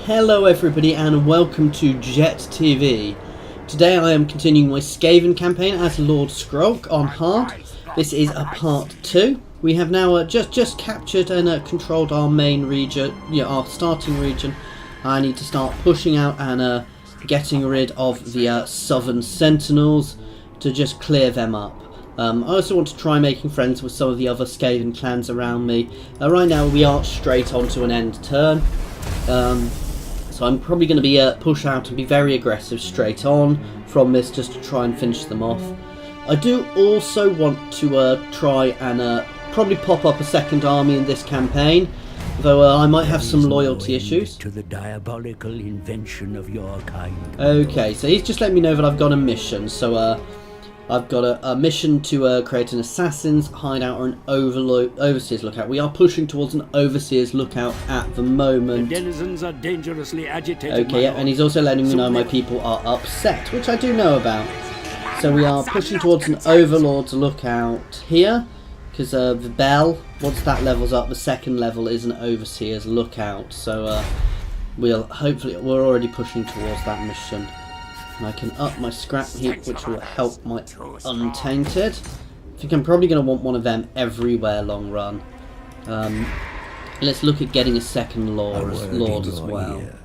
Hello everybody and welcome to Jet TV. Today I am continuing my Skaven campaign as Lord Skrolk on hard. This is a part 2. We have now just captured and controlled our main region, our starting region. I need to start pushing out and getting rid of the Southern Sentinels to just clear them up. I also want to try making friends with some of the other Skaven clans around me. Right now we are straight onto an end turn. So I'm probably going to be push out and be very aggressive straight on from this just to try and finish them off. I do also want to try and probably pop up a second army in this campaign, though I might have some loyalty issues. To the diabolical invention of your kind. Okay, so he's just letting me know that I've got a mission. So I've got a mission to create an assassin's hideout or an overseer's lookout. We are pushing towards an overseer's lookout at the moment. The denizens are dangerously agitated. Okay, yeah, and he's also letting me know my people are upset, which I do know about. So we are pushing towards an overlord's lookout here, because the bell, once that levels up, the second level is an overseer's lookout. So we're already pushing towards that mission. And I can up my scrap heap, which will help my Untainted. I think I'm probably going to want one of them everywhere long run. Let's look at getting a second lord as well. Ear.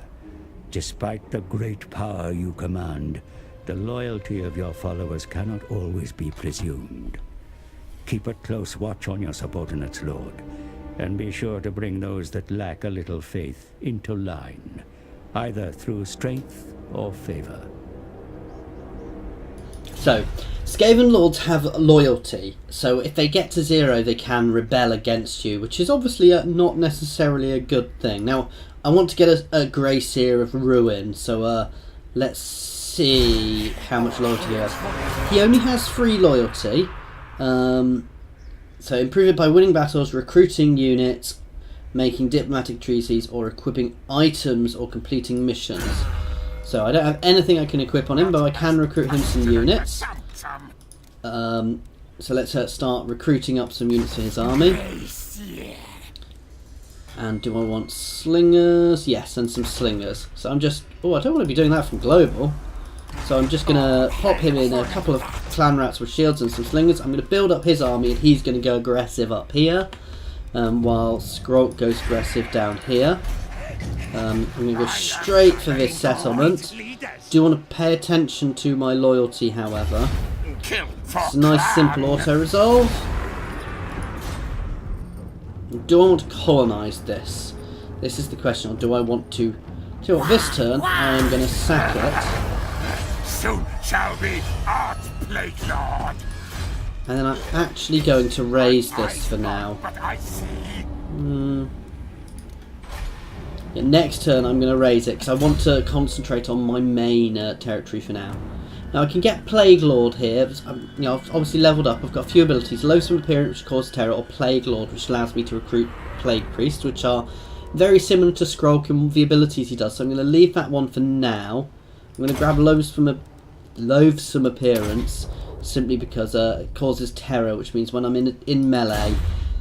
Despite the great power you command, the loyalty of your followers cannot always be presumed. Keep a close watch on your subordinates, Lord, and be sure to bring those that lack a little faith into line, either through strength or favor. So, Skaven lords have loyalty, so if they get to 0 they can rebel against you, which is obviously not necessarily a good thing. Now, I want to get a grey seer of ruin, so let's see how much loyalty he has. He only has 3 loyalty, so improve it by winning battles, recruiting units, making diplomatic treaties, or equipping items or completing missions. So I don't have anything I can equip on him, but I can recruit him some units. So let's start recruiting up some units for his army. And do I want slingers? Yes, and some slingers. So I'm just... Oh, I don't want to be doing that from global. So I'm just going to pop him in a couple of clan rats with shields and some slingers. I'm going to build up his army, and he's going to go aggressive up here, while Skrolk goes aggressive down here. I'm going to go straight for this settlement. Do want to pay attention to my loyalty, however. It's a nice simple auto-resolve. Do I want to colonise this? This is the question. Or do I want to... So this turn, I am going to sack it. Soon shall be art plague lord. And then I'm actually going to raise this for now. Yeah, next turn I'm going to raise it because I want to concentrate on my main territory for now. Now I can get Plague Lord here. I've obviously leveled up. I've got a few abilities: Loathsome Appearance, which causes terror, or Plague Lord, which allows me to recruit Plague Priest, which are very similar to Skrolk in the abilities he does. So I'm going to leave that one for now. I'm going to grab Loathsome Appearance simply because it causes terror, which means when I'm in melee,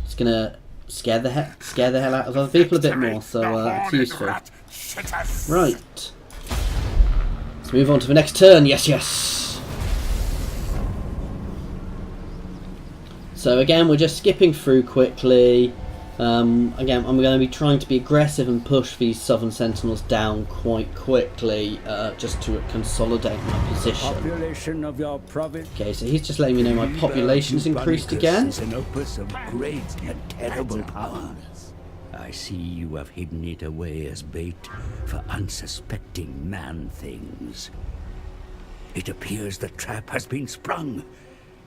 it's going to scare the hell out of other people a bit more, so it's useful. Right. Let's move on to the next turn. Yes. So again, we're just skipping through quickly. Again, I'm going to be trying to be aggressive and push these Southern Sentinels down quite quickly, just to consolidate my position. Population of your province. Okay, so he's just letting me know my population's increased again. Is an opus of great and terrible power. I see you have hidden it away as bait for unsuspecting man-things. It appears the trap has been sprung.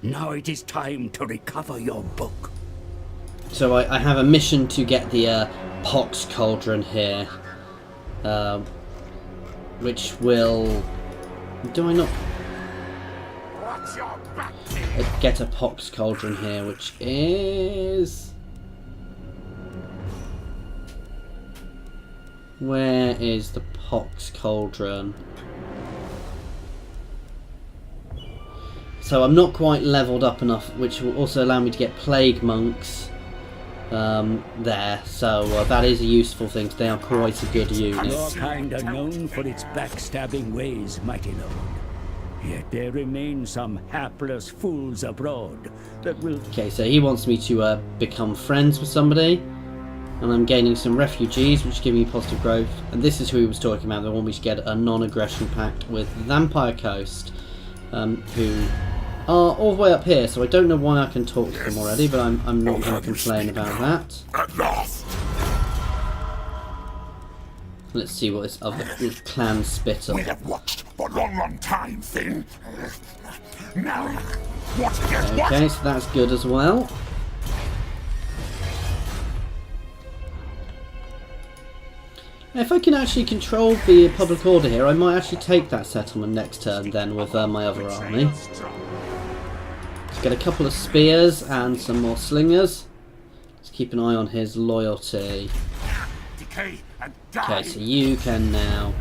Now it is time to recover your book. So I have a mission to get the Pox Cauldron here, which will... Do I not... Get a Pox Cauldron here, which is... Where is the Pox Cauldron? So I'm not quite leveled up enough, which will also allow me to get Plague Monks. there, so that is a useful thing. They are quite a good unit. Your kind are known for its backstabbing ways, mighty lord. Yet there remain some hapless fools abroad that will... Okay, so he wants me to become friends with somebody, and I'm gaining some refugees, which give me positive growth. And this is who he was talking about. They want me to get a non-aggression pact with Vampire Coast, who are all the way up here. So I don't know why I can talk to them already, but I'm not going to complain about that. At last. Let's see what this other clan spittle. We have watched for a long, long time, Finn. Now, what against what? Okay, so that's good as well. If I can actually control the public order here, I might actually take that settlement next turn then with my other army. Let's get a couple of spears and some more slingers. Let's keep an eye on his loyalty. Decay and die. Okay, so you can now.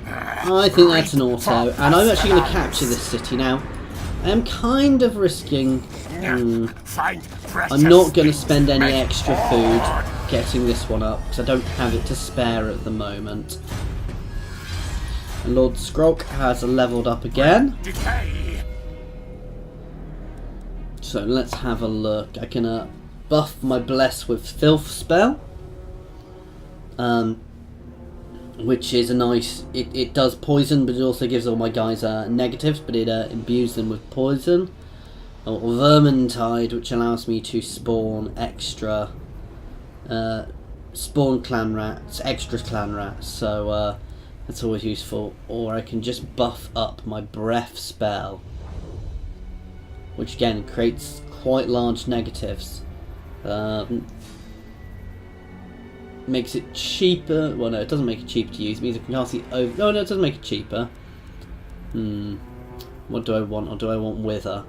I think that's an auto, and I'm actually going to capture this city now. I am kind of risking. I'm not going to spend any extra food getting this one up because I don't have it to spare at the moment. And Lord Skrolk has leveled up again. So let's have a look. I can buff my Bless with Filth spell. Which is a nice... It does poison, but it also gives all my guys negatives, but it imbues them with poison. Or Vermintide, which allows me to spawn extra... spawn clan rats, extra clan rats, so that's always useful. Or I can just buff up my Breath spell, which again creates quite large negatives. Makes it cheaper. Well, no, it doesn't make it cheaper to use. It means I can cast it over. No, it doesn't make it cheaper. What do I want? Or do I want Wither?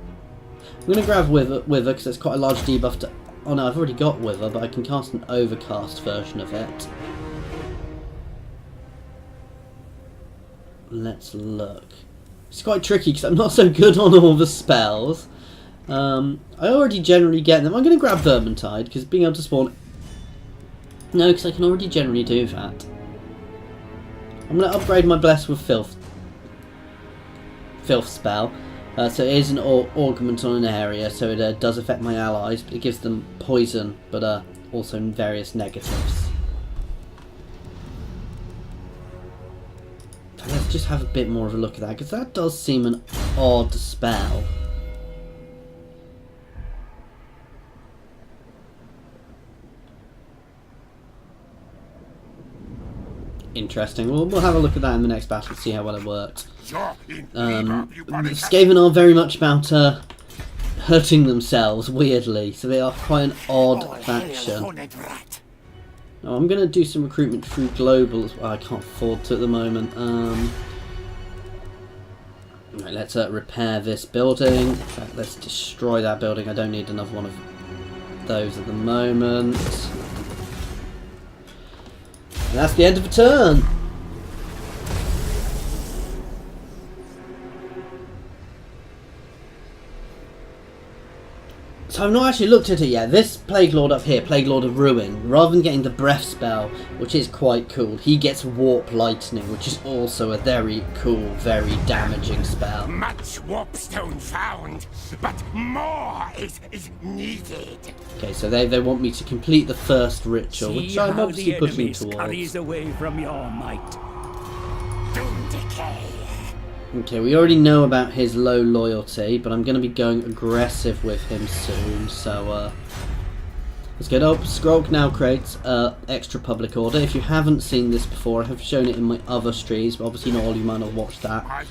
I'm going to grab Wither because it's quite a large debuff to... Oh no, I've already got Wither, but I can cast an overcast version of it. Let's look. It's quite tricky because I'm not so good on all the spells. I already generally get them. I'm going to grab Vermintide because being able to spawn... No, because I can already generally do that. I'm going to upgrade my Bless with Filth spell. So it is an augment on an area, so it does affect my allies, but it gives them poison, but also various negatives. Let's just have a bit more of a look at that, because that does seem an odd spell. Interesting. We'll have a look at that in the next battle, see how well it works. The Skaven are very much about hurting themselves, weirdly, so they are quite an odd faction. Now, I'm going to do some recruitment through global. I can't afford to at the moment. Right, let's repair this building. In fact, let's destroy that building. I don't need another one of those at the moment. And that's the end of the turn. So I've not actually looked at it yet. This Plague Lord up here, Plague Lord of Ruin, rather than getting the Breath spell, which is quite cool, he gets Warp Lightning, which is also a very cool, very damaging spell. Much warpstone found, but more is needed. Okay, so they want me to complete the first ritual, which I'm obviously pushing towards. Away from your might. Doom decay. Okay, we already know about his low loyalty, but I'm going to be going aggressive with him soon, so let's get up. Skrolk now creates extra public order. If you haven't seen this before, I have shown it in my other streams, but obviously not all you might not watch that.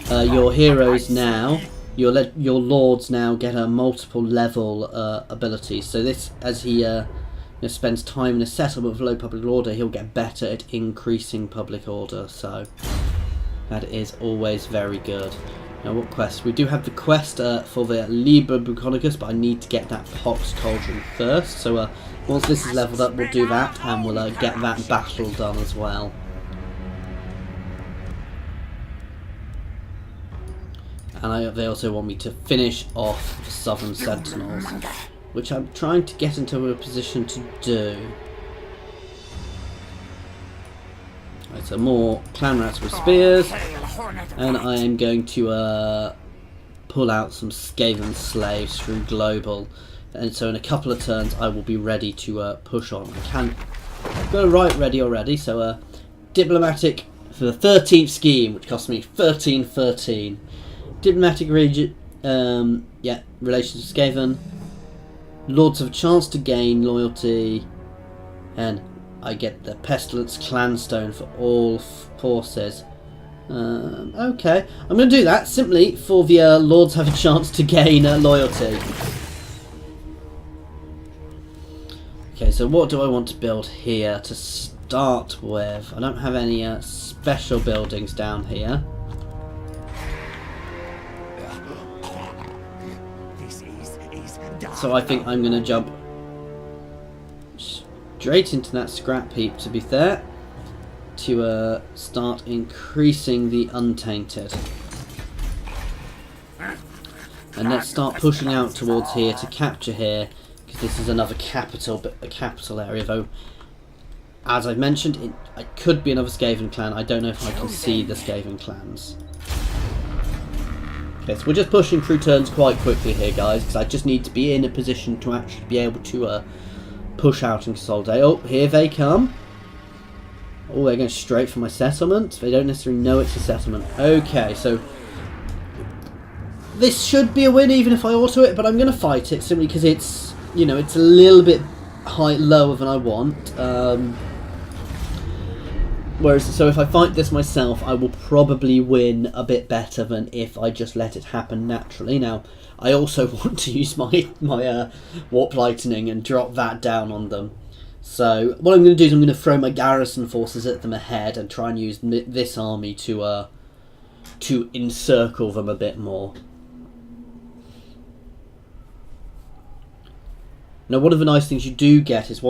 Your heroes now, your lords now get a multiple level abilities. So this, as he spends time in a settlement with low public order, he'll get better at increasing public order, so... that is always very good. Now what quest? We do have the quest for the Liber Buconicus, but I need to get that Pox Cauldron first. So once this is leveled up, we'll do that, and we'll get that battle done as well. And they also want me to finish off the Southern Sentinels, which I'm trying to get into a position to do. Right, so more clan rats with spears, and I am going to pull out some Skaven slaves through global, and so in a couple of turns I will be ready to push on. I've got a right ready already, so diplomatic for the 13th scheme, which cost me 13. Diplomatic region, yeah, relations with Skaven. Lords have a chance to gain loyalty, and I get the Pestilens clan stone for all forces. Okay, I'm going to do that simply for the Lords have a chance to gain loyalty. Okay, so what do I want to build here to start with? I don't have any special buildings down here. So I think I'm going to jump straight into that scrap heap, to be fair, to start increasing the untainted. And let's start pushing out towards here to capture here, because this is another capital area, though as I've mentioned, it could be another Skaven clan. I don't know if I can see the Skaven clans. Okay, so we're just pushing through turns quite quickly here, guys, because I just need to be in a position to actually be able to push out and consolidate. Oh, here they come. Oh, they're going straight for my settlement. They don't necessarily know it's a settlement. Okay, so this should be a win even if I auto it, but I'm going to fight it simply because it's, you know, it's a little bit lower than I want. Whereas, so if I fight this myself, I will probably win a bit better than if I just let it happen naturally. Now, I also want to use my Warp Lightning and drop that down on them. So, what I'm going to do is I'm going to throw my garrison forces at them ahead and try and use this army to encircle them a bit more. Now, one of the nice things you do get is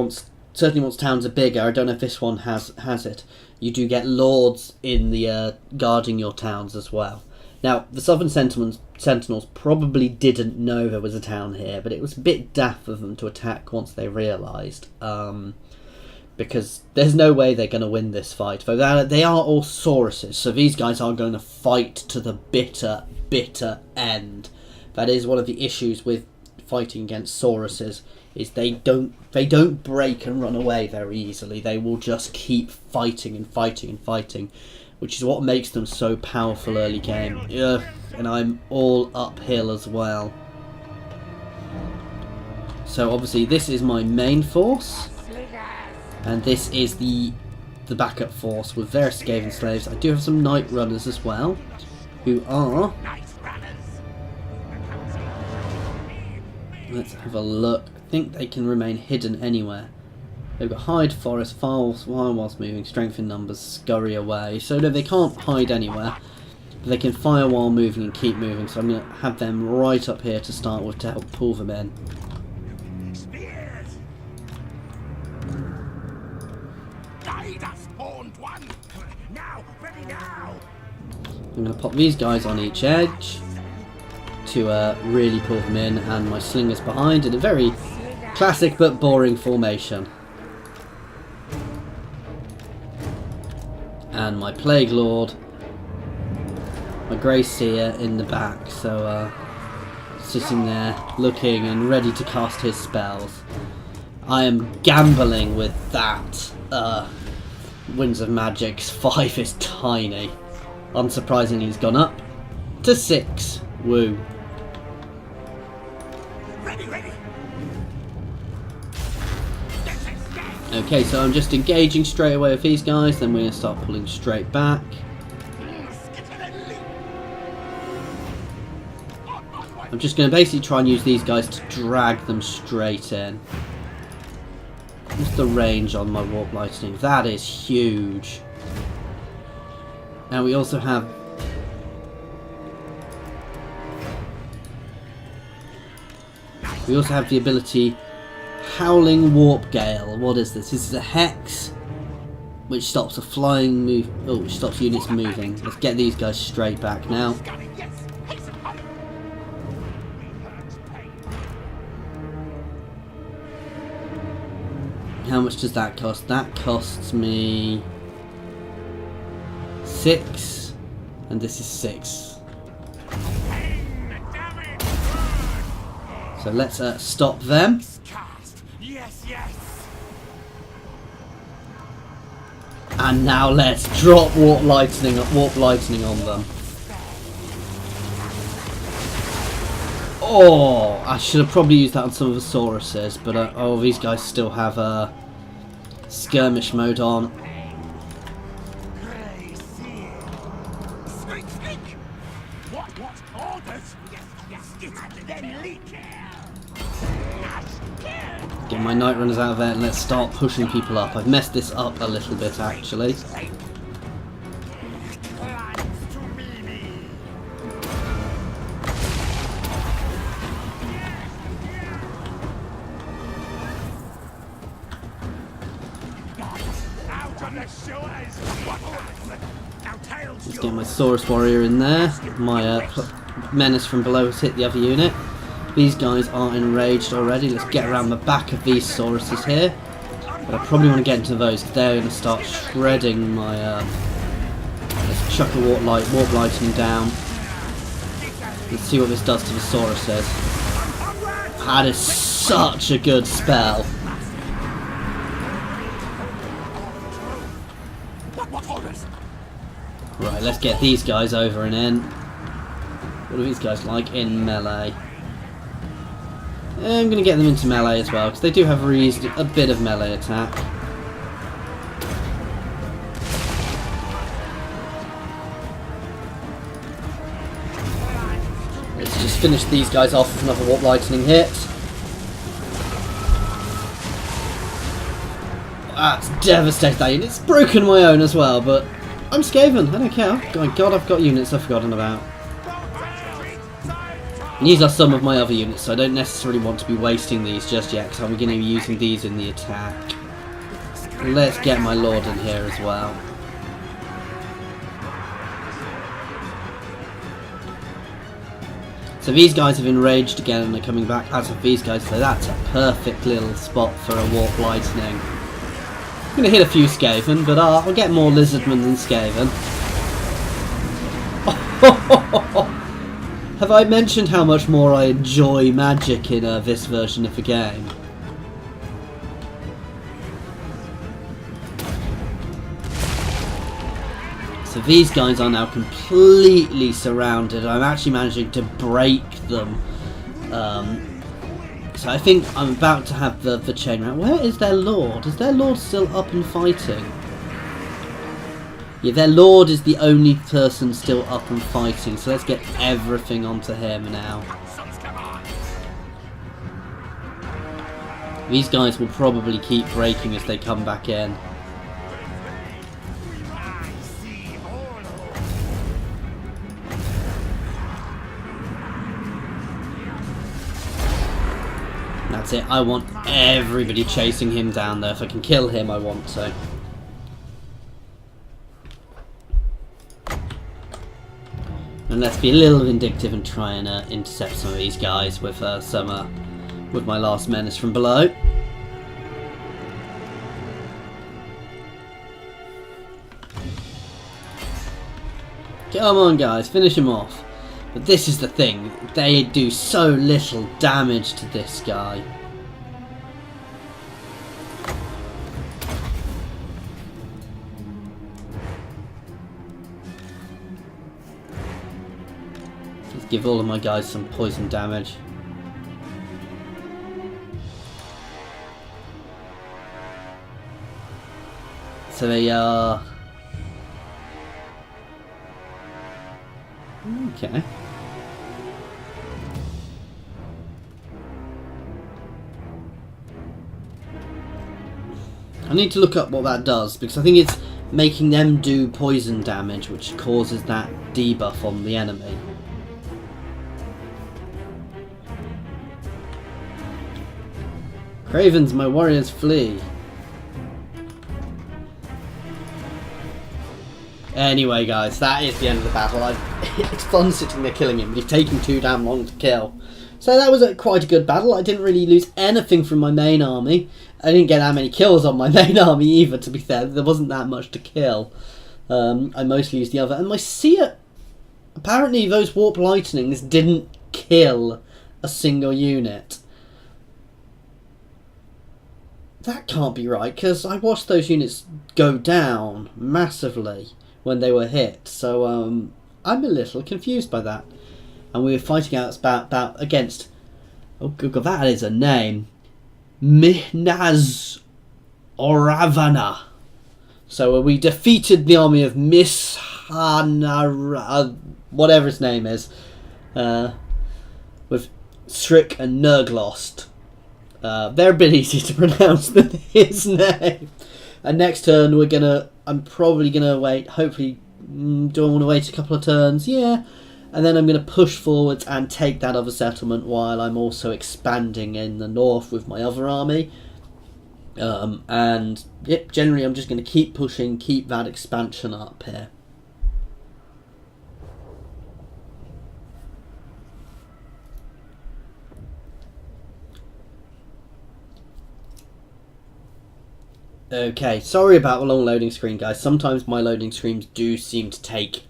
certainly once towns are bigger, I don't know if this one has it, you do get lords in the guarding your towns as well. Now, the Southern Sentinels probably didn't know there was a town here, but it was a bit daft of them to attack once they realised, because there's no way they're going to win this fight. Though they are all Sauruses, so these guys are going to fight to the bitter, bitter end. That is one of the issues with fighting against Sauruses, is they don't break and run away very easily. They will just keep fighting and fighting and fighting, which is what makes them so powerful early game. Ugh, and I'm all uphill as well. So obviously this is my main force, and this is the backup force with various Skaven slaves. I do have some Night Runners as well, who are... Let's have a look. I think they can remain hidden anywhere. They've got hide, forest, fire whilst moving, strength in numbers, scurry away. So no, they can't hide anywhere, but they can fire while moving and keep moving. So I'm going to have them right up here to start with to help pull them in. I'm going to pop these guys on each edge to really pull them in, and my slingers behind in a very classic but boring formation. And my Plague Lord, my Grey Seer in the back, so sitting there looking and ready to cast his spells. I am gambling with that. Winds of Magic's 5 is tiny. Unsurprisingly, he's gone up to 6. Woo. Ready. Okay, so I'm just engaging straight away with these guys, then we're going to start pulling straight back. I'm just going to basically try and use these guys to drag them straight in. What's the range on my Warp Lightning? That is huge. And we also have... We also have the ability... Howling Warp Gale. What is this? This is a Hex, which stops a flying move... Oh, which stops units moving. Let's get these guys straight back now. how much does that cost? That costs me 6, and this is 6. So let's stop them. Yes, yes. And now let's drop warp lightning on them. Oh, I should have probably used that on some of the Sauruses, but oh, these guys still have skirmish mode on. What orders? Get my night runners out of there and let's start pushing people up. I've messed this up a little bit actually. Let's get my Saurus warrior in there. My menace from below has hit the other unit. These guys are enraged already. Let's get around the back of these Sauruses here. But I probably want to get into those because they're going to start shredding my... let's chuck a warp lightning down. Let's see what this does to the Sauruses. That is such a good spell. Right, let's get these guys over and in. What are these guys like in melee? I'm going to get them into melee as well, because they do have a bit of melee attack. Let's just finish these guys off with another warp lightning hit. That's devastated that unit. It's broken my own as well, but I'm Skaven. I don't care. Oh my god, I've got units I've forgotten about. And these are some of my other units, so I don't necessarily want to be wasting these just yet, because I'm going to be using these in the attack. Let's get my lord in here as well. So these guys have enraged again and are coming back, as have these guys, so that's a perfect little spot for a warp lightning. I'm going to hit a few Skaven, but I'll get more Lizardmen than Skaven. Have I mentioned how much more I enjoy magic in this version of the game? So these guys are now completely surrounded. I'm actually managing to break them. So I think I'm about to have the chain round. Where is their lord? Is their lord still up and fighting? Yeah, their lord is the only person still up and fighting, so let's get everything onto him now. These guys will probably keep breaking as they come back in. That's it, I want everybody chasing him down there. If I can kill him, I want to. And let's be a little vindictive and try and intercept some of these guys with with my last menace from below. Come on guys, finish him off. But this is the thing, they do so little damage to this guy. Give all of my guys some poison damage. So they are... Okay. I need to look up what that does, because I think it's making them do poison damage, which causes that debuff on the enemy. Cravens, my warriors flee. Anyway guys, that is the end of the battle. It's fun sitting there killing him, but he's taking too damn long to kill. So that was quite a good battle. I didn't really lose anything from my main army. I didn't get that many kills on my main army either, to be fair. There wasn't that much to kill. I mostly used the other. And my seer... Apparently those warp lightnings didn't kill a single unit. That can't be right, because I watched those units go down massively when they were hit. So I'm a little confused by that. And we were fighting out about against... Oh, good God, that is a name. Mihnaz Oravana. So we defeated the army of Mishana, whatever his name is, with Skrolk and Nurglost. They're a bit easier to pronounce than his name. And next turn I'm probably gonna wait. Hopefully, do I want to wait a couple of turns? Yeah. And then I'm going to push forwards and take that other settlement while I'm also expanding in the north with my other army. And yep, generally I'm just going to keep pushing, keep that expansion up here. Okay, sorry about the long loading screen, guys. Sometimes my loading screens do seem to take...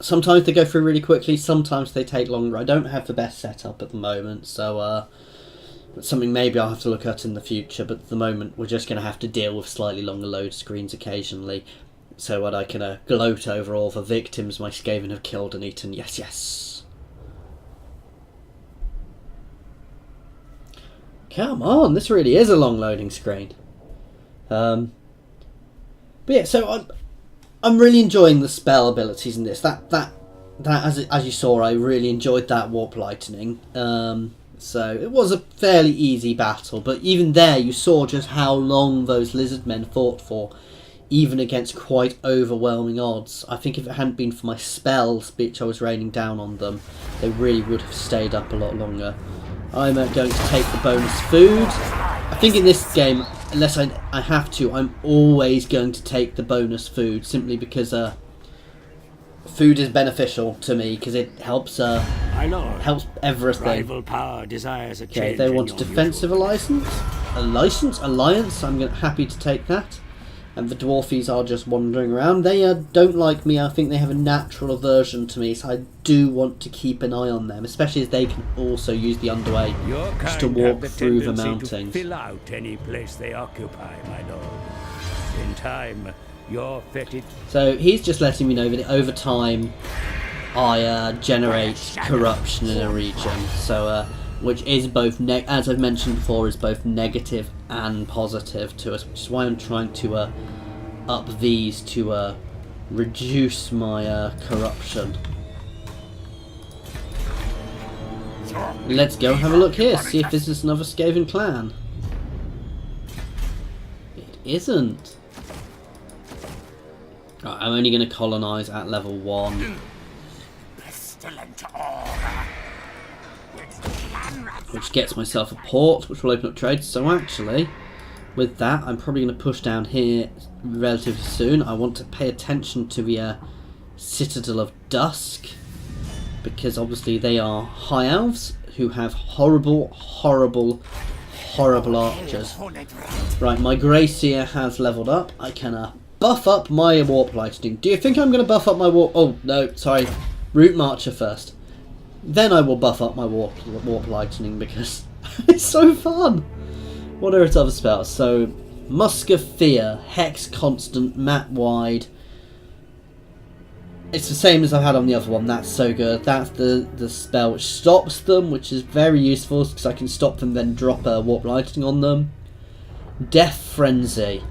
Sometimes they go through really quickly, sometimes they take longer. I don't have the best setup at the moment, so it's something maybe I'll have to look at in the future, but at the moment we're just going to have to deal with slightly longer load screens occasionally, so that I can gloat over all the victims my Skaven have killed and eaten. Yes, yes. Come on, this really is a long loading screen. But yeah, so I'm really enjoying the spell abilities in this. That as you saw, I really enjoyed that warp lightning. So it was a fairly easy battle, but even there you saw just how long those Lizardmen fought for, even against quite overwhelming odds. I think if it hadn't been for my spells, which I was raining down on them, they really would have stayed up a lot longer. I'm going to take the bonus food. I think in this game, unless I have to, I'm always going to take the bonus food, simply because food is beneficial to me, because it helps helps everything. Rival power desires a change. Okay, they want a defensive alliance. I'm happy to take that. And the dwarfies are just wandering around. They don't like me. I think they have a natural aversion to me, so I do want to keep an eye on them, especially as they can also use the underway just to walk through the mountains. To fill out any place they occupy, my lord. In time, your fetid... So he's just letting me know that over time I generate corruption in a region. So which is both, as I've mentioned before, is both negative and positive to us, which is why I'm trying to up these to reduce my corruption. Let's go have a look here, see if this is another Skaven clan. It isn't. Right, I'm only going to colonise at level 1. Which gets myself a port, which will open up trade. So actually, with that, I'm probably going to push down here relatively soon. I want to pay attention to the Citadel of Dusk, because obviously they are high elves who have horrible, horrible, horrible archers. Right, my Grey Seer has leveled up. I can buff up my warp lightning. Do you think I'm going to buff up my warp... Oh, no, sorry. Root Marcher first. Then I will buff up my warp lightning, because it's so fun. What are its other spells? So, Musk of Fear, Hex Constant, Map Wide. It's the same as I've had on the other one. That's so good. That's the spell which stops them, which is very useful because I can stop them, then drop a warp lightning on them. Death Frenzy.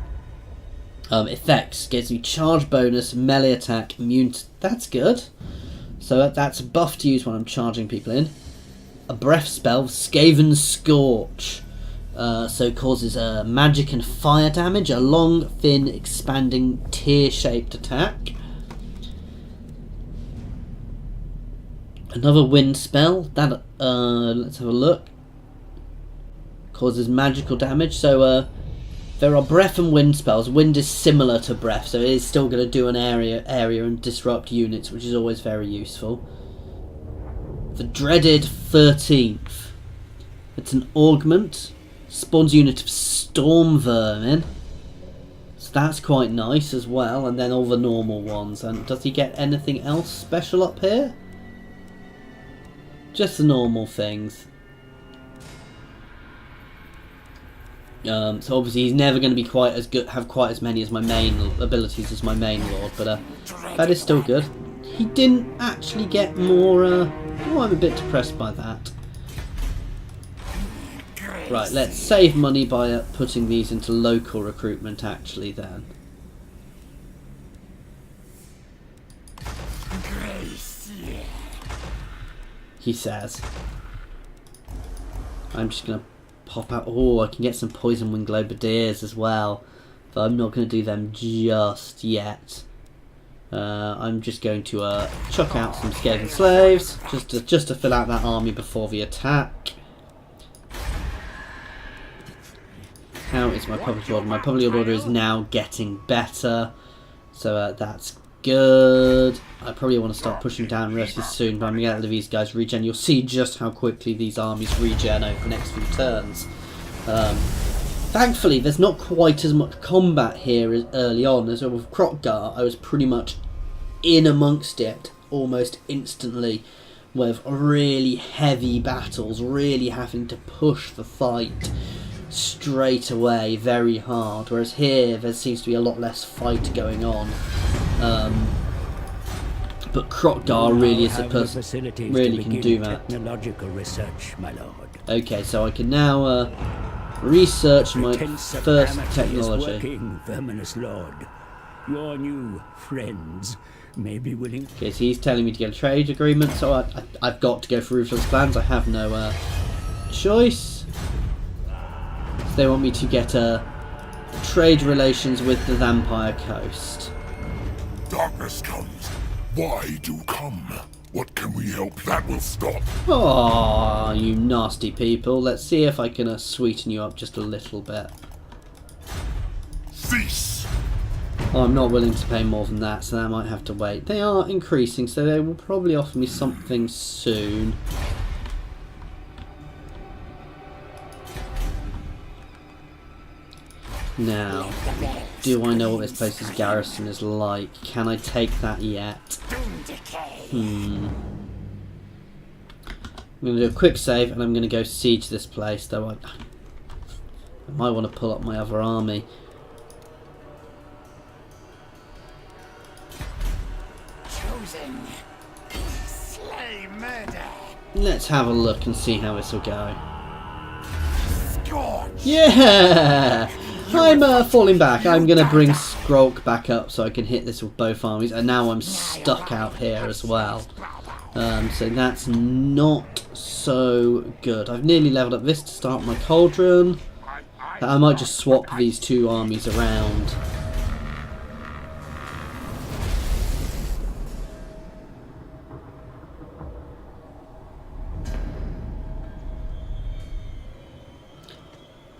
Effects gives me charge bonus, melee attack, immune. That's good. So that's a buff to use when I'm charging people in. A breath spell, Skaven Scorch. So it causes magic and fire damage. A long, thin, expanding, tear-shaped attack. Another wind spell. That let's have a look. Causes magical damage. So there are breath and wind spells. Wind is similar to breath, so it is still going to do an area and disrupt units, which is always very useful. The dreaded 13th. It's an augment. Spawns a unit of storm vermin. So that's quite nice as well. And then all the normal ones. And does he get anything else special up here? Just the normal things. So obviously he's never going to be quite as good, have quite as many as my main abilities as my main lord, but that is still good. He didn't actually get more. Oh, I'm a bit depressed by that. Right, let's save money by putting these into local recruitment. Actually, then. He says. I'm just gonna pop out. Oh, I can get some poison wing globadiers as well, but I'm not going to do them just yet. I'm just going to chuck out some Skaven slaves just to fill out that army before the attack. How is my public order? My public order is now getting better, so that's good. I probably want to start pushing down really soon, but I'm going to let these guys regen. You'll see just how quickly these armies regen over the next few turns. Thankfully, there's not quite as much combat here as early on. As with Krokgar, I was pretty much in amongst it almost instantly, with really heavy battles, really having to push the fight straight away very hard, whereas here there seems to be a lot less fight going on. But Krokgar really is a person really can do that. Technological research, my lord. Okay, so I can now research my first technology. Working, Verminous Lord. Your new friends may be willing. Okay, so he's telling me to get a trade agreement, so I've got to go for Ruthless plans. I have no choice. So they want me to get trade relations with the Vampire Coast. Darkness comes. Why do come? What can we help that will stop? Oh, you nasty people. Let's see if I can sweeten you up just a little bit. Cease! Oh, I'm not willing to pay more than that, so that might have to wait. They are increasing, so they will probably offer me something soon. Now, do I know what this place's garrison is like? Can I take that yet? I'm going to do a quick save and I'm going to go siege this place, though I might want to pull up my other army. Chosen. Slay murder. Let's have a look and see how this will go. Scorch! Yeah! I'm falling back. I'm going to bring Skrolk back up so I can hit this with both armies. And now I'm stuck out here as well. So that's not so good. I've nearly leveled up this to start my cauldron. I might just swap these two armies around.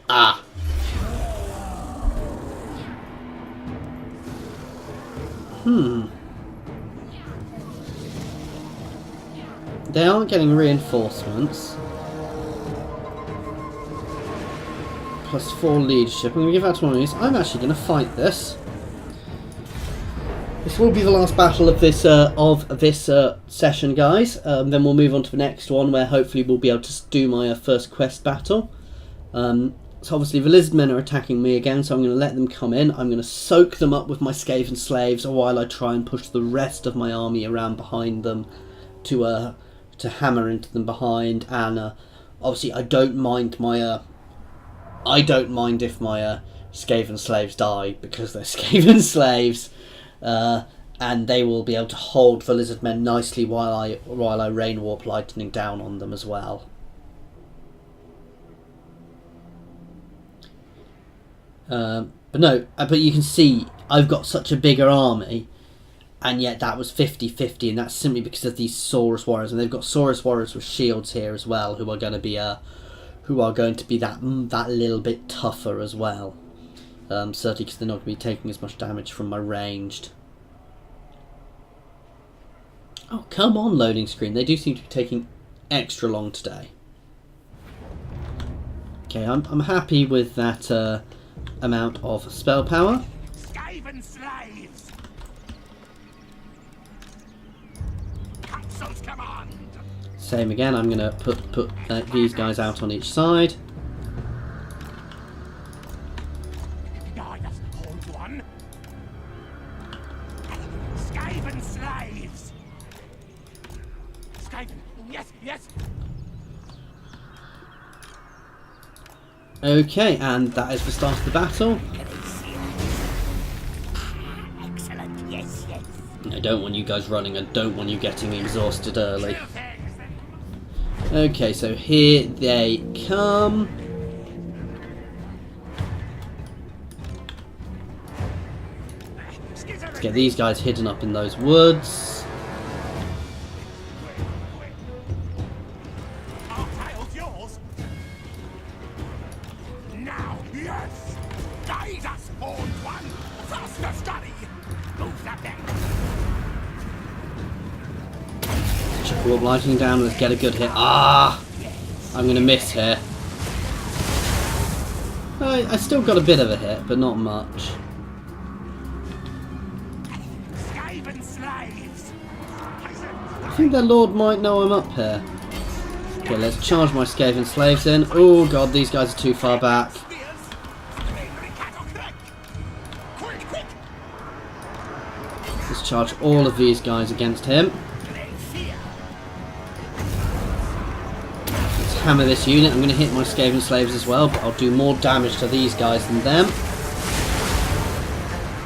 Ah! They aren't getting reinforcements. +4 leadership. I'm going to give that to one of these. I'm actually going to fight this. This will be the last battle of this session, guys. Then we'll move on to the next one, where hopefully we'll be able to do my first quest battle. So obviously the Lizardmen are attacking me again, so I'm going to let them come in. I'm going to soak them up with my Skaven slaves while I try and push the rest of my army around behind them to hammer into them behind. And obviously I don't mind if my Skaven slaves die, because they're Skaven slaves, and they will be able to hold the Lizardmen nicely while I rain warp lightning down on them as well. But you can see I've got such a bigger army, and yet that was 50-50, and that's simply because of these Saurus warriors, and they've got Saurus warriors with shields here as well, who are going to be that little bit tougher as well. Certainly because they're not going to be taking as much damage from my ranged. Oh, come on, loading screen. They do seem to be taking extra long today. Okay, I'm happy with that amount of spell power. Skaven slaves! Council's command! Same again, I'm going to put these guys out on each side. Guide us, hold one. Skaven slaves! Skaven, yes, yes! Okay, and that is the start of the battle. Excellent, yes, yes. I don't want you guys running, I don't want you getting exhausted early. Okay, so here they come. Let's get these guys hidden up in those woods. Our tile's yours. Now, yes! Guide us, old one! Faster study! Move that thing! Chuck warp lightning down, let's get a good hit. Ah! I'm going to miss here. I still got a bit of a hit, but not much. Skaven slaves! I think their lord might know I'm up here. Okay, let's charge my Skaven slaves in. Oh god, these guys are too far back. Let's charge all of these guys against him. Let's hammer this unit. I'm going to hit my Skaven slaves as well, but I'll do more damage to these guys than them.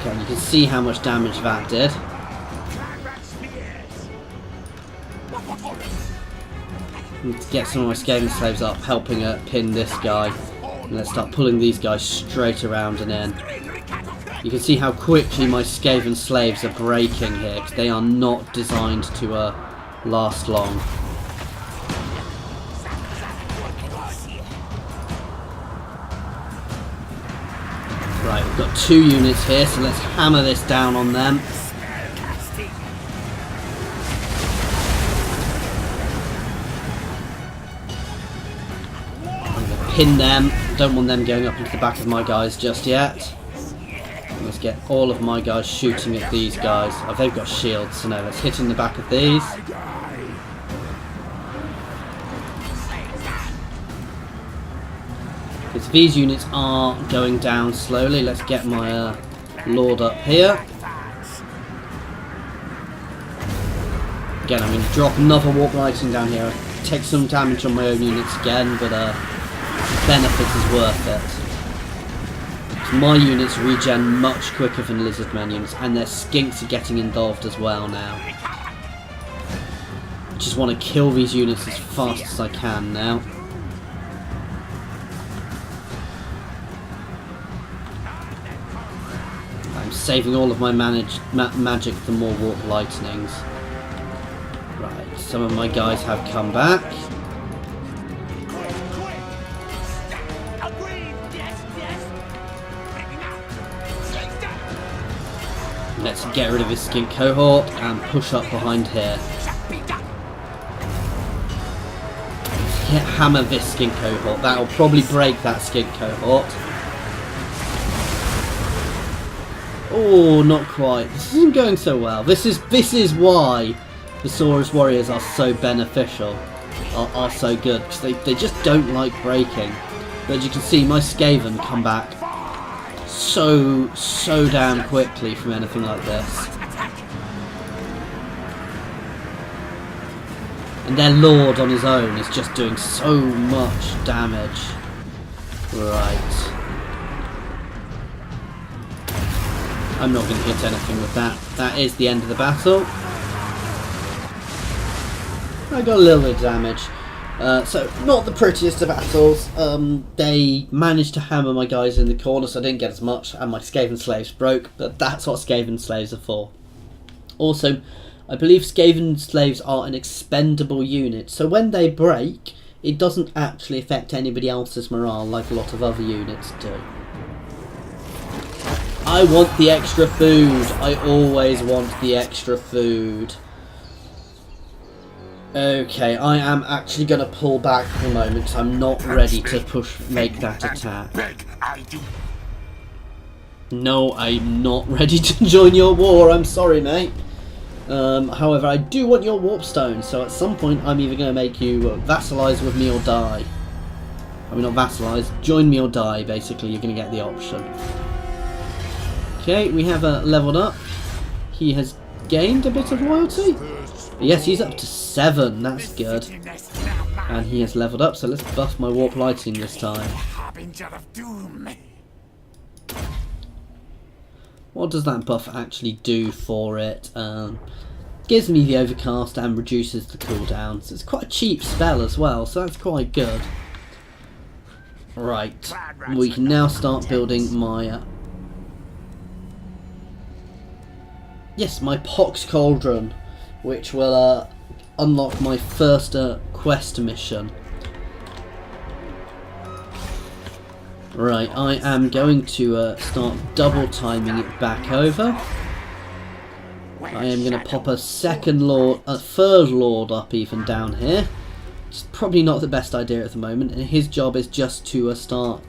Okay, you can see how much damage that did. Let's get some of my Skaven slaves up, helping pin this guy. And let's start pulling these guys straight around and in. You can see how quickly my Skaven slaves are breaking here, because they are not designed to last long. Right, we've got 2 units here, so let's hammer this down on them. Pin them. Don't want them going up into the back of my guys just yet. Let's get all of my guys shooting at these guys. Oh, they've got shields, so no, let's hit in the back of these. Because these units are going down slowly. Let's get my lord up here. Again, I'm going to drop another warp lightning down here. Take some damage on my own units again, but benefit is worth it. So my units regen much quicker than Lizardmen units, and their skinks are getting involved as well now. I just want to kill these units as fast as I can now. I'm saving all of my magic for more warp lightnings. Right, some of my guys have come back. Let's get rid of his skink cohort and push up behind here. Hammer this skink cohort. That'll probably break that skink cohort. Oh, not quite. This isn't going so well. This is why the Saurus warriors are so beneficial, are so good, because they just don't like breaking. But as you can see, my Skaven come back so damn quickly from anything like this. And their lord on his own is just doing so much damage. Right. I'm not going to hit anything with that. That is the end of the battle. I got a little bit of damage. So, not the prettiest of battles. They managed to hammer my guys in the corner, so I didn't get as much, and my Skaven slaves broke, but that's what Skaven slaves are for. Also, I believe Skaven slaves are an expendable unit, so when they break, it doesn't actually affect anybody else's morale like a lot of other units do. I want the extra food. I always want the extra food. Okay, I am actually going to pull back for the moment because I'm not ready to make that attack. Beg, I do. No, I'm not ready to join your war. I'm sorry, mate. However, I do want your warp stone, so at some point I'm either going to make you vassalize with me or die. I mean, not vassalize, join me or die, basically. You're going to get the option. Okay, we have leveled up. He has gained a bit of loyalty. Yes, he's up to 7. That's good. And he has leveled up, so let's buff my warp lighting this time. Harbinger of doom. What does that buff actually do for it? Gives me the overcast and reduces the cooldown. So it's quite a cheap spell as well, so that's quite good. Right, we can now start building my... yes, my Pox Cauldron, which will unlock my first quest mission. Right, I am going to start double timing it back over. I am going to pop a third lord up even down here. It's probably not the best idea at the moment, and his job is just to start...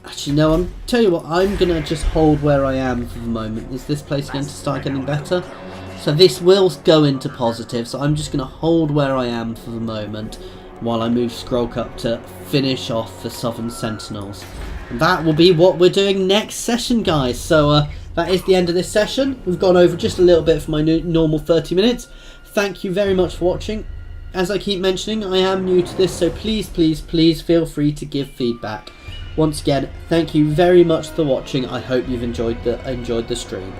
actually, no, tell you what, I'm going to just hold where I am for the moment. Is this place going to start getting better? So this will go into positive, so I'm just going to hold where I am for the moment while I move Skrolk up to finish off the Southern Sentinels. And that will be what we're doing next session, guys. So that is the end of this session. We've gone over just a little bit for my normal 30 minutes. Thank you very much for watching. As I keep mentioning, I am new to this, so please, please, please feel free to give feedback. Once again, thank you very much for watching. I hope you've enjoyed the stream.